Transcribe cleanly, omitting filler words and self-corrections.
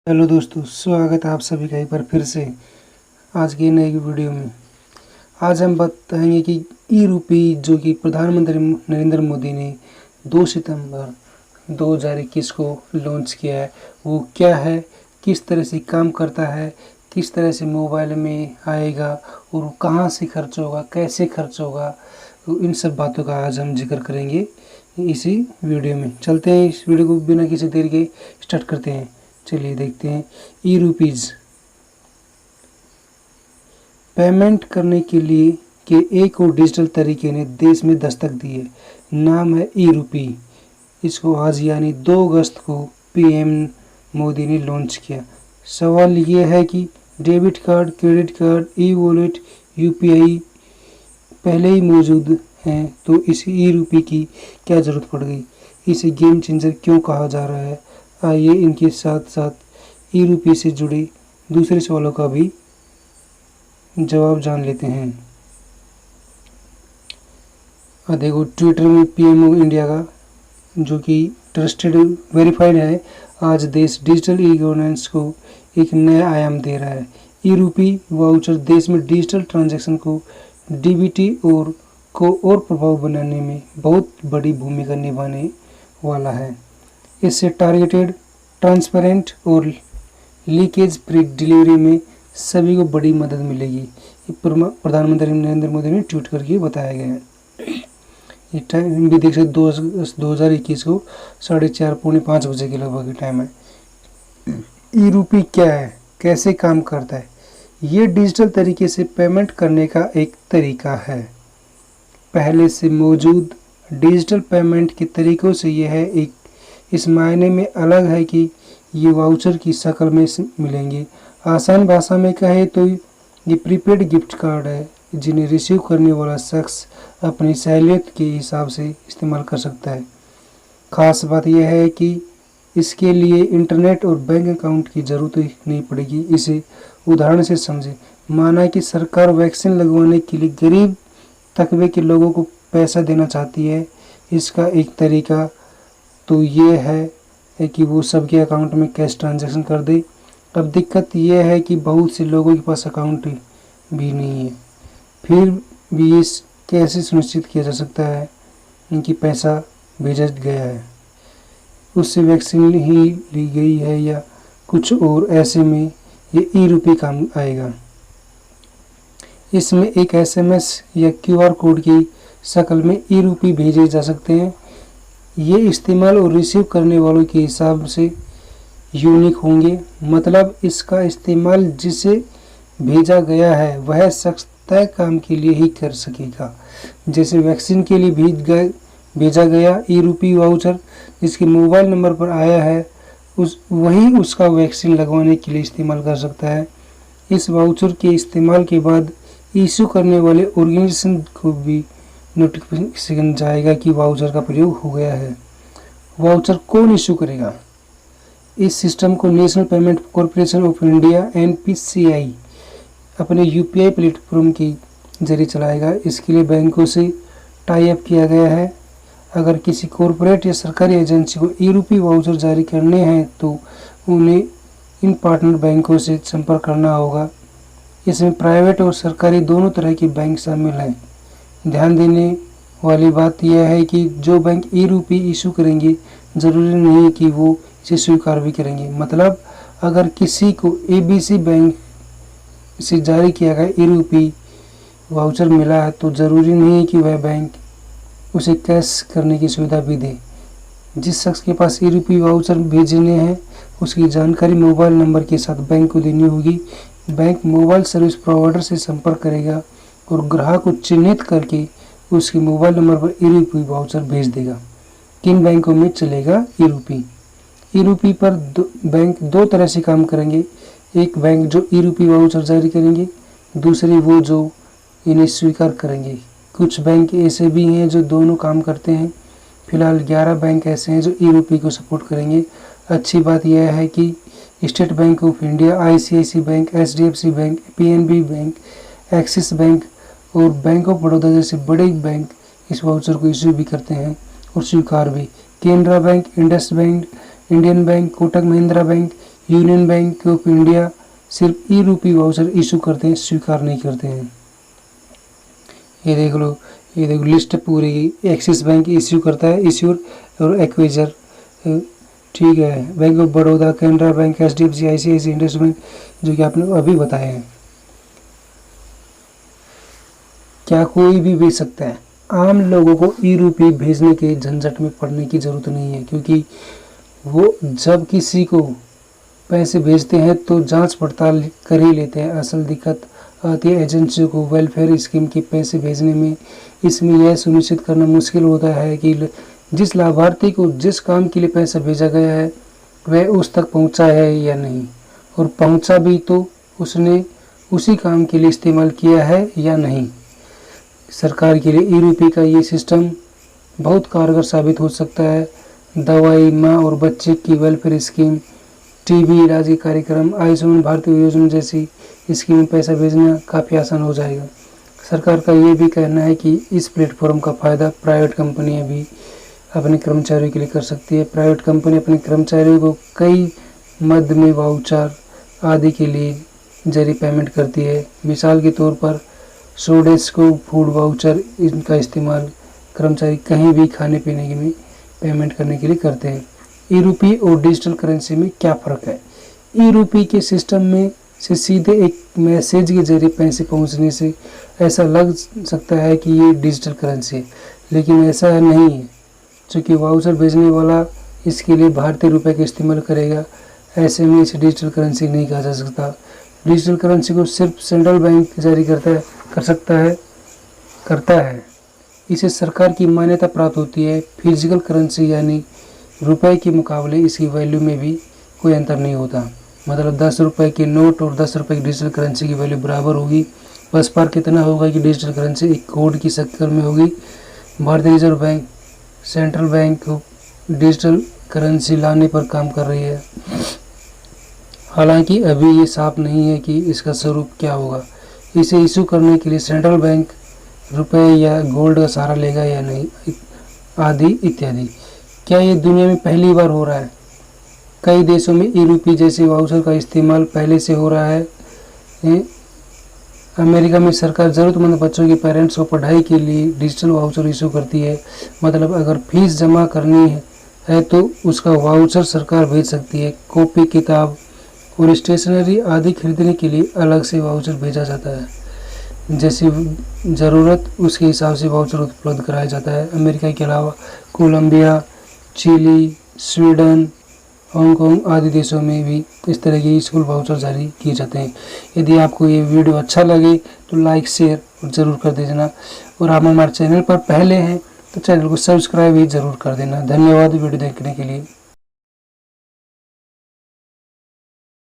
Hello दोस्तों, स्वागत है आप सभी का एक बार फिर से आज की नई वीडियो में। आज हम बताएंगे कि ई रूपी जो कि प्रधानमंत्री नरेंद्र मोदी ने 2 सितंबर 2021 को लॉन्च किया है, वो क्या है, किस तरह से काम करता है, किस तरह से मोबाइल में आएगा और कहाँ से खर्च होगा, कैसे खर्च होगा, तो इन सब बातों का आज हम जिक्र करेंगे इसी वीडियो में। चलते हैं इस वीडियो को बिना किसी देर के स्टार्ट करते हैं। चलिए देखते हैं। ई रूपीज़ पेमेंट करने के लिए के एक और डिजिटल तरीके ने देश में दस्तक दी है। नाम है ई रूपी। इसको आज यानी 2 अगस्त को पीएम मोदी ने लॉन्च किया। सवाल ये है कि debit card, credit card, e wallet, UPI पहले ही मौजूद हैं, तो इस ई रूपी की क्या ज़रूरत पड़ गई? इसे गेम चेंजर क्यों कहा जा रहा है? आइए इनके साथ साथ ई रूपी से जुड़े दूसरे सवालों का भी जवाब जान लेते हैं। देखो, ट्विटर में पीएमओ इंडिया का जो कि ट्रस्टेड वेरीफाइड है, आज देश डिजिटल ई गवर्नेंस को एक नया आयाम दे रहा है। ई रूपी वाउचर देश में डिजिटल ट्रांजैक्शन को डीबीटी और प्रभाव बनाने में बहुत बड़ी भूमिका निभाने वाला है। इससे टारगेटेड, ट्रांसपेरेंट और लीकेज फ्री डिलीवरी में सभी को बड़ी मदद मिलेगी। ये प्रधानमंत्री नरेंद्र मोदी ने ट्वीट करके बताया गया है। ये टाइम भी देख सकते 2021 को 4:30 पौने 5 बजे के लगभग टाइम है। ई रूपी क्या है, कैसे काम करता है? ये डिजिटल तरीके से पेमेंट करने का एक तरीका है। पहले से मौजूद डिजिटल पेमेंट के तरीकों से यह है एक इस मायने में अलग है कि ये वाउचर की शक्ल में मिलेंगे। आसान भाषा में कहे तो ये प्रीपेड गिफ्ट कार्ड है, जिन्हें रिसीव करने वाला शख्स अपनी सहूलियत के हिसाब से इस्तेमाल कर सकता है। खास बात यह है कि इसके लिए इंटरनेट और बैंक अकाउंट की ज़रूरत नहीं पड़ेगी। इसे उदाहरण से समझें। माना कि सरकार वैक्सीन लगवाने के लिए गरीब तबके के लोगों को पैसा देना चाहती है। इसका एक तरीका तो ये है कि वो सबके अकाउंट में कैश ट्रांजैक्शन कर दे। अब दिक्कत ये है कि बहुत से लोगों के पास अकाउंट भी नहीं है। फिर भी इस कैसे सुनिश्चित किया जा सकता है कि पैसा भेजा गया है, उससे वैक्सीन ही ली गई है या कुछ और? ऐसे में ये ई रूपी काम आएगा। इसमें एक एसएमएस या क्यूआर कोड की शक्ल में ई रूपी भेजे जा सकते हैं। ये इस्तेमाल और रिसीव करने वालों के हिसाब से यूनिक होंगे। मतलब इसका इस्तेमाल जिसे भेजा गया है वह शख्स तय काम के लिए ही कर सकेगा। जैसे वैक्सीन के लिए भेजा गया ई रूपी वाउचर जिसके मोबाइल नंबर पर आया है, वही उसका वैक्सीन लगवाने के लिए इस्तेमाल कर सकता है। इस वाउचर के इस्तेमाल के बाद इशू करने वाले ऑर्गेनाइजेशन को भी नोटिफिकेशन जाएगा कि वाउचर का प्रयोग हो गया है। वाउचर कौन इशू करेगा? इस सिस्टम को national payment corporation of India NPCI अपने यूपीआई प्लेटफॉर्म के जरिए चलाएगा। इसके लिए बैंकों से टाई अप किया गया है। अगर किसी कॉरपोरेट या सरकारी एजेंसी को ई रूपी वाउचर जारी करने हैं तो उन्हें इन पार्टनर बैंकों से संपर्क करना होगा। इसमें प्राइवेट और सरकारी दोनों तरह के बैंक शामिल हैं। ध्यान देने वाली बात यह है कि जो बैंक ई रूपी इशू करेंगे ज़रूरी नहीं है कि वो इसे स्वीकार भी करेंगे। मतलब अगर किसी को ABC बैंक से जारी किया गया ई रूपी वाउचर मिला है तो ज़रूरी नहीं है कि वह बैंक उसे कैश करने की सुविधा भी दे। जिस शख्स के पास ई रूपी वाउचर भेजने हैं उसकी जानकारी मोबाइल नंबर के साथ बैंक को देनी होगी। बैंक मोबाइल सर्विस प्रोवाइडर से संपर्क करेगा और ग्राहक को चिन्हित करके उसके मोबाइल नंबर पर ई रूपी वाउचर भेज देगा। किन बैंकों में चलेगा ई रूपी? ई रूपी पर बैंक 2 तरह से काम करेंगे। एक बैंक जो ई रूपी वाउचर जारी करेंगे, दूसरे वो जो इन्हें स्वीकार करेंगे। कुछ बैंक ऐसे भी हैं जो दोनों काम करते हैं। फिलहाल 11 बैंक ऐसे हैं जो ई रूपी को सपोर्ट करेंगे। अच्छी बात यह है कि state bank of India, ICICI bank, HDFC bank, PNB bank, axis bank और बैंक ऑफ बड़ौदा जैसे बड़े बैंक इस वाउचर को इश्यू भी करते हैं और स्वीकार भी। Canara bank, Indus bank, Indian bank, Kotak Mahindra bank union bank of India सिर्फ ई रूपी वाउचर इशू करते हैं, स्वीकार नहीं करते हैं। ये देख लो, ये देखो लिस्ट पूरी। एक्सिस बैंक इश्यू करता है, इश्यूर और एक्विजर, ठीक है। Bank of Baroda, Canara bank, HDFC, ICICI, Indus bank, जो कि आपने अभी बताए हैं। क्या कोई भी भेज सकता है? आम लोगों को ई रूपी भेजने के झंझट में पड़ने की ज़रूरत नहीं है, क्योंकि वो जब किसी को पैसे भेजते हैं तो जांच पड़ताल कर ही लेते हैं। असल दिक्कत आती है एजेंसियों को वेलफेयर स्कीम के पैसे भेजने में। इसमें यह सुनिश्चित करना मुश्किल होता है कि जिस लाभार्थी को जिस काम के लिए पैसा भेजा गया है वह उस तक पहुंचा है या नहीं, और पहुंचा भी तो उसने उसी काम के लिए इस्तेमाल किया है या नहीं। सरकार के लिए ई रूपी का ये सिस्टम बहुत कारगर साबित हो सकता है। दवाई, माँ और बच्चे की वेलफेयर स्कीम, टीबी इलाज के कार्यक्रम, आयुष्मान भारत योजना जैसी स्कीम में पैसा भेजना काफ़ी आसान हो जाएगा। सरकार का ये भी कहना है कि इस प्लेटफॉर्म का फ़ायदा प्राइवेट कंपनियां भी अपने कर्मचारियों के लिए कर सकती है। प्राइवेट कंपनी अपने कर्मचारियों को कई मद में वाउचर आदि के लिए जरिए पेमेंट करती है। मिसाल के तौर पर सोडेस्को फूड वाउचर, इनका इस्तेमाल कर्मचारी कहीं भी खाने पीने के में पेमेंट करने के लिए करते हैं। ई रूपी और डिजिटल करेंसी में क्या फ़र्क है? ई रूपी के सिस्टम में से सीधे एक मैसेज के जरिए पैसे पहुंचने से ऐसा लग सकता है कि ये डिजिटल करेंसी है, लेकिन ऐसा नहीं है। चूँकि वाउचर भेजने वाला इसके लिए भारतीय रुपये का इस्तेमाल करेगा, ऐसे में इसे डिजिटल करेंसी नहीं कहा जा सकता। डिजिटल करेंसी को सिर्फ सेंट्रल बैंक जारी करता है। इसे सरकार की मान्यता प्राप्त होती है। फिजिकल करेंसी यानी रुपए के मुकाबले इसकी वैल्यू में भी कोई अंतर नहीं होता। मतलब 10 रुपए के नोट और 10 रुपए की डिजिटल करेंसी की वैल्यू बराबर होगी। बस फर्क कितना होगा कि डिजिटल करेंसी एक कोड की शक्ल में होगी। भारतीय reserve bank, central bank digital currency लाने पर काम कर रही है। हालांकि अभी ये साफ नहीं है कि इसका स्वरूप क्या होगा। इसे इशू करने के लिए सेंट्रल बैंक रुपए या गोल्ड का सहारा लेगा या नहीं, आदि इत्यादि। क्या ये दुनिया में पहली बार हो रहा है? कई देशों में ई रूपी जैसे वाउचर का इस्तेमाल पहले से हो रहा है। अमेरिका में सरकार ज़रूरतमंद बच्चों के पेरेंट्स को पढ़ाई के लिए डिजिटल वाउचर इशू करती है। मतलब अगर फीस जमा करनी है तो उसका वाउचर सरकार भेज सकती है। कॉपी, किताब और स्टेशनरी आदि खरीदने के लिए अलग से वाउचर भेजा जाता है। जैसी ज़रूरत उसके हिसाब से वाउचर उपलब्ध कराया जाता है। अमेरिका के अलावा कोलंबिया, चिली, स्वीडन, हांगकांग आदि देशों में भी इस तरह के स्कूल वाउचर जारी किए जाते हैं। यदि आपको ये वीडियो अच्छा लगे तो लाइक, शेयर और ज़रूर कर देना, और आप हमारे चैनल पर पहले हैं तो चैनल को सब्सक्राइब भी ज़रूर कर देना। धन्यवाद वीडियो देखने के लिए।